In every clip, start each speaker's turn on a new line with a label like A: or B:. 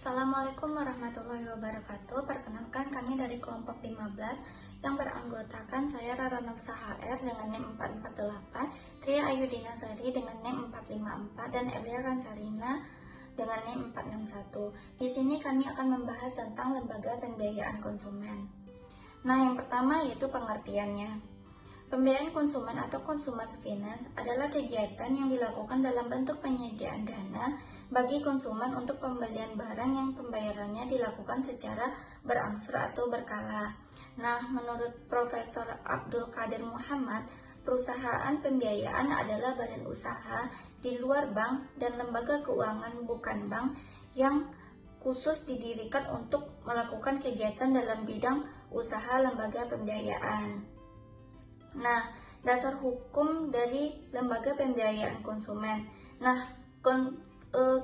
A: Assalamualaikum warahmatullahi wabarakatuh. Perkenalkan, kami dari kelompok 15 yang beranggotakan saya Rara Nafsa HR dengan NIM 448, Tria Ayudina Sari dengan NIM 454, dan Elia Ransarina dengan NIM 461. Di sini kami akan membahas tentang lembaga pembiayaan konsumen. Nah, yang pertama yaitu pengertiannya. Pembiayaan konsumen atau consumer finance adalah kegiatan yang dilakukan dalam bentuk penyediaan dana bagi konsumen untuk pembelian barang yang pembayarannya dilakukan secara berangsur atau berkala. Nah, menurut Profesor Abdul Qadir Muhammad, perusahaan pembiayaan adalah badan usaha di luar bank dan lembaga keuangan bukan bank yang khusus didirikan untuk melakukan kegiatan dalam bidang usaha lembaga pembiayaan. Nah, dasar hukum dari lembaga pembiayaan konsumen. Nah,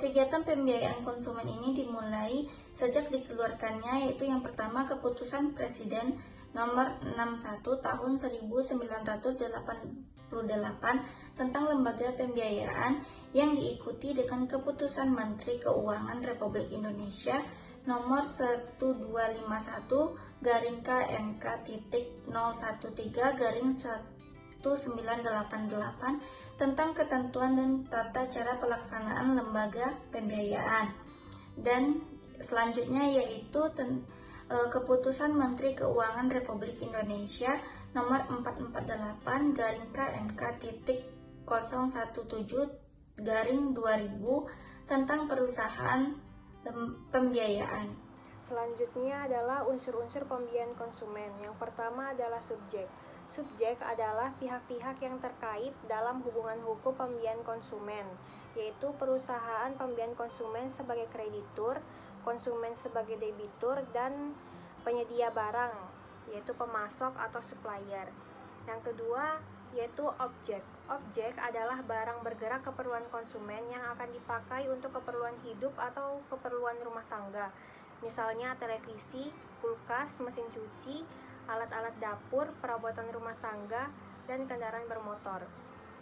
A: kegiatan pembiayaan konsumen ini dimulai sejak dikeluarkannya, yaitu yang pertama Keputusan Presiden Nomor 61 Tahun 1988 tentang lembaga pembiayaan yang diikuti dengan Keputusan Menteri Keuangan Republik Indonesia Nomor 1251-KMK.013-1988 tentang ketentuan dan tata cara pelaksanaan lembaga pembiayaan. Dan selanjutnya yaitu Keputusan Menteri Keuangan Republik Indonesia Nomor 448-KMK.017-2000 tentang perusahaan pembiayaan.
B: Selanjutnya adalah unsur-unsur pembiayaan konsumen. Yang pertama adalah subjek. Subjek adalah pihak-pihak yang terkait dalam hubungan hukum pembiayaan konsumen, yaitu perusahaan pembiayaan konsumen sebagai kreditur, konsumen sebagai debitur, dan penyedia barang, yaitu pemasok atau supplier. Yang kedua yaitu objek. Objek adalah barang bergerak keperluan konsumen yang akan dipakai untuk keperluan hidup atau keperluan rumah tangga. Misalnya televisi, kulkas, mesin cuci, alat-alat dapur, perabotan rumah tangga, dan kendaraan bermotor.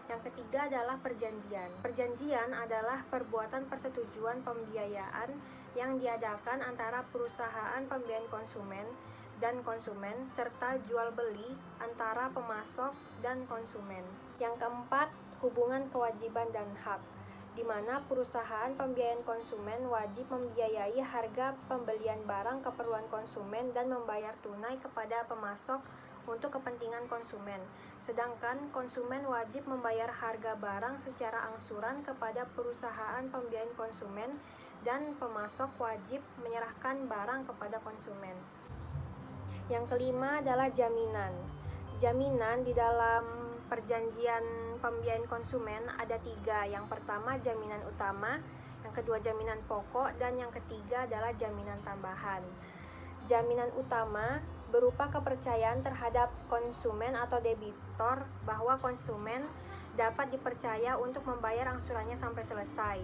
B: Yang ketiga adalah perjanjian. Perjanjian adalah perbuatan persetujuan pembiayaan yang diadakan antara perusahaan pembiayaan konsumen dan konsumen, serta jual beli antara pemasok dan konsumen. Yang keempat, hubungan kewajiban dan hak, di mana perusahaan pembiayaan konsumen wajib membiayai harga pembelian barang keperluan konsumen dan membayar tunai kepada pemasok untuk kepentingan konsumen. Sedangkan konsumen wajib membayar harga barang secara angsuran kepada perusahaan pembiayaan konsumen dan pemasok wajib menyerahkan barang kepada konsumen. Yang kelima adalah jaminan. Jaminan di dalam perjanjian pembiayaan konsumen ada 3. Yang pertama jaminan utama, yang kedua jaminan pokok, dan yang ketiga adalah jaminan tambahan. Jaminan utama berupa kepercayaan terhadap konsumen atau debitor bahwa konsumen dapat dipercaya untuk membayar angsurannya sampai selesai.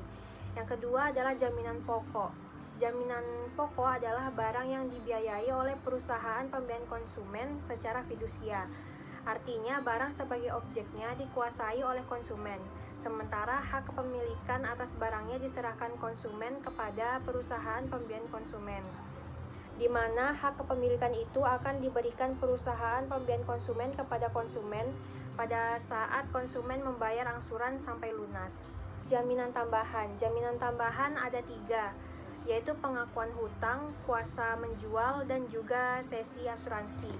B: Yang kedua adalah jaminan pokok. Jaminan pokok adalah barang yang dibiayai oleh perusahaan pembiayaan konsumen secara fidusia. Artinya barang sebagai objeknya dikuasai oleh konsumen, sementara hak kepemilikan atas barangnya diserahkan konsumen kepada perusahaan pembiayaan konsumen, di mana hak kepemilikan itu akan diberikan perusahaan pembiayaan konsumen kepada konsumen pada saat konsumen membayar angsuran sampai lunas. Jaminan tambahan. Jaminan tambahan ada 3, yaitu pengakuan hutang, kuasa menjual, dan juga sesi asuransi.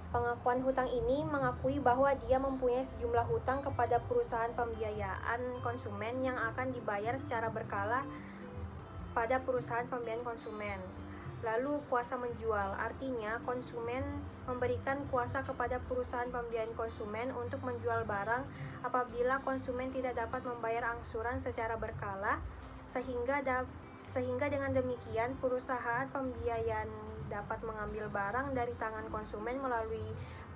B: Pengakuan hutang ini mengakui bahwa dia mempunyai sejumlah hutang kepada perusahaan pembiayaan konsumen yang akan dibayar secara berkala pada perusahaan pembiayaan konsumen. Lalu kuasa menjual, artinya konsumen memberikan kuasa kepada perusahaan pembiayaan konsumen untuk menjual barang apabila konsumen tidak dapat membayar angsuran secara berkala, sehingga dengan demikian perusahaan pembiayaan dapat mengambil barang dari tangan konsumen melalui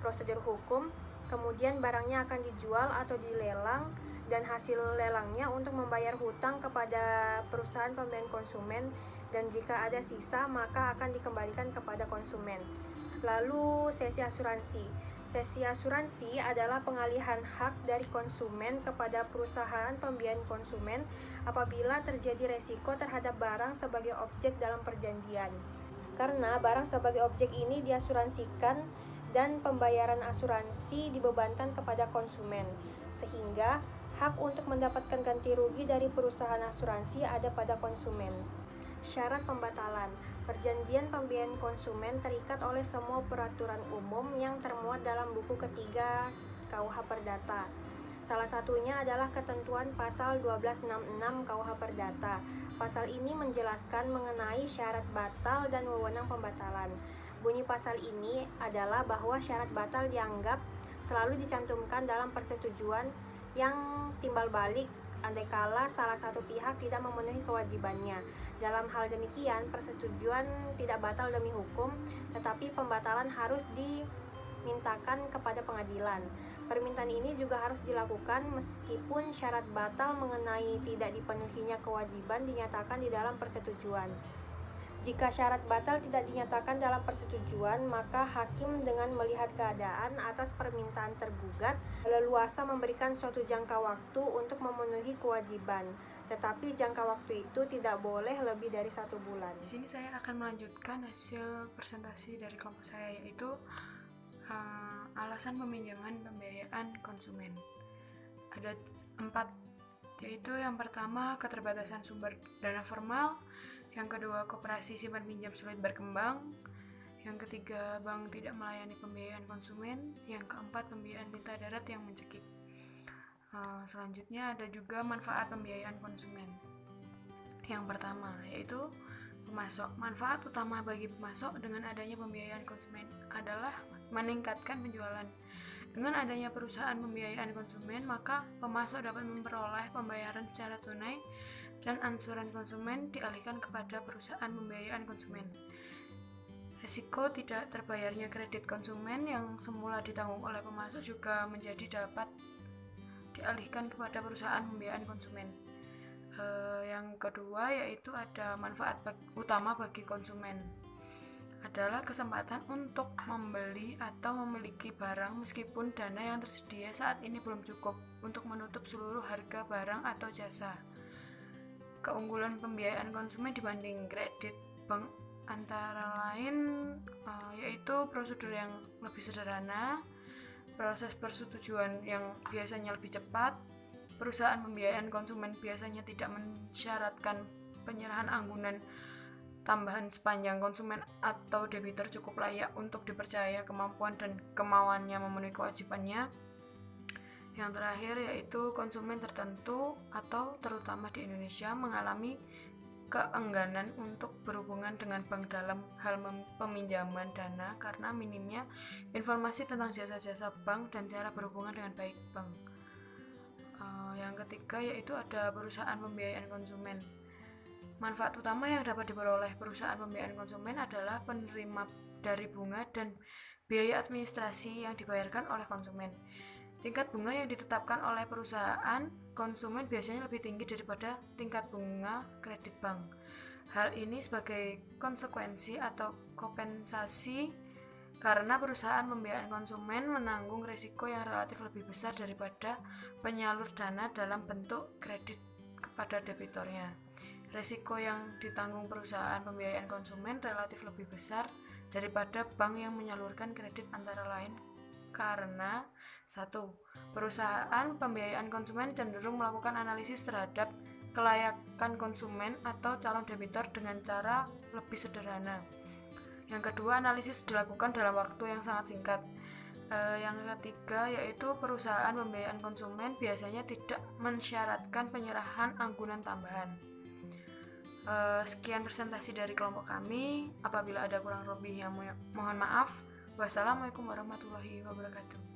B: prosedur hukum, kemudian barangnya akan dijual atau dilelang, dan hasil lelangnya untuk membayar hutang kepada perusahaan pembiayaan konsumen, dan jika ada sisa maka akan dikembalikan kepada konsumen. Lalu sesi asuransi. Sesi asuransi adalah pengalihan hak dari konsumen kepada perusahaan pembiayaan konsumen apabila terjadi resiko terhadap barang sebagai objek dalam perjanjian. Karena barang sebagai objek ini diasuransikan dan pembayaran asuransi dibebankan kepada konsumen, sehingga hak untuk mendapatkan ganti rugi dari perusahaan asuransi ada pada konsumen. Syarat pembatalan. Perjanjian pembiayaan konsumen terikat oleh semua peraturan umum yang termuat dalam buku ketiga KUH Perdata. Salah satunya adalah ketentuan pasal 1266 KUH Perdata. Pasal ini menjelaskan mengenai syarat batal dan wewenang pembatalan. Bunyi pasal ini adalah bahwa syarat batal dianggap selalu dicantumkan dalam persetujuan yang timbal balik andai-kala salah satu pihak tidak memenuhi kewajibannya. Dalam hal demikian, persetujuan tidak batal demi hukum, tetapi pembatalan harus dimintakan kepada pengadilan. Permintaan ini juga harus dilakukan meskipun syarat batal mengenai tidak dipenuhinya kewajiban dinyatakan di dalam persetujuan. Jika syarat batal tidak dinyatakan dalam persetujuan, maka hakim dengan melihat keadaan atas permintaan tergugat leluasa memberikan suatu jangka waktu untuk memenuhi kewajiban, tetapi jangka waktu itu tidak boleh lebih dari 1 bulan.
C: Di sini saya akan melanjutkan hasil presentasi dari kelompok saya, yaitu alasan peminjaman pembiayaan konsumen. Ada 4, yaitu yang pertama keterbatasan sumber dana formal, yang kedua koperasi simpan pinjam sulit berkembang, yang ketiga bank tidak melayani pembiayaan konsumen, yang keempat pembiayaan tinta darat yang mencekik. Selanjutnya ada juga manfaat pembiayaan konsumen. Yang pertama yaitu pemasok. Manfaat utama bagi pemasok dengan adanya pembiayaan konsumen adalah meningkatkan penjualan. Dengan adanya perusahaan pembiayaan konsumen, maka pemasok dapat memperoleh pembayaran secara tunai dan angsuran konsumen dialihkan kepada perusahaan pembiayaan konsumen. Risiko tidak terbayarnya kredit konsumen yang semula ditanggung oleh pemasok juga menjadi dapat dialihkan kepada perusahaan pembiayaan konsumen. Yang kedua yaitu ada manfaat utama bagi konsumen adalah kesempatan untuk membeli atau memiliki barang meskipun dana yang tersedia saat ini belum cukup untuk menutup seluruh harga barang atau jasa. Keunggulan pembiayaan konsumen dibanding kredit bank antara lain yaitu prosedur yang lebih sederhana, proses persetujuan yang biasanya lebih cepat, perusahaan pembiayaan konsumen biasanya tidak mensyaratkan penyerahan anggunan tambahan sepanjang konsumen atau debitur cukup layak untuk dipercaya kemampuan dan kemauannya memenuhi kewajibannya. Yang terakhir yaitu konsumen tertentu atau terutama di Indonesia mengalami keengganan untuk berhubungan dengan bank dalam hal peminjaman dana karena minimnya informasi tentang jasa-jasa bank dan cara berhubungan dengan baik bank. Yang ketiga yaitu ada perusahaan pembiayaan konsumen. Manfaat utama yang dapat diperoleh perusahaan pembiayaan konsumen adalah penerima dari bunga dan biaya administrasi yang dibayarkan oleh konsumen. Tingkat bunga yang ditetapkan oleh perusahaan konsumen biasanya lebih tinggi daripada tingkat bunga kredit bank. Hal ini sebagai konsekuensi atau kompensasi karena perusahaan pembiayaan konsumen menanggung risiko yang relatif lebih besar daripada penyalur dana dalam bentuk kredit kepada debitornya. Risiko yang ditanggung perusahaan pembiayaan konsumen relatif lebih besar daripada bank yang menyalurkan kredit antara lain karena 1. Perusahaan pembiayaan konsumen cenderung melakukan analisis terhadap kelayakan konsumen atau calon debitur dengan cara lebih sederhana. Yang kedua, analisis dilakukan dalam waktu yang sangat singkat. Yang ketiga yaitu perusahaan pembiayaan konsumen biasanya tidak mensyaratkan penyerahan anggunan tambahan. Sekian presentasi dari kelompok kami. Apabila ada kurang lebih yang mohon maaf. Wassalamualaikum warahmatullahi wabarakatuh.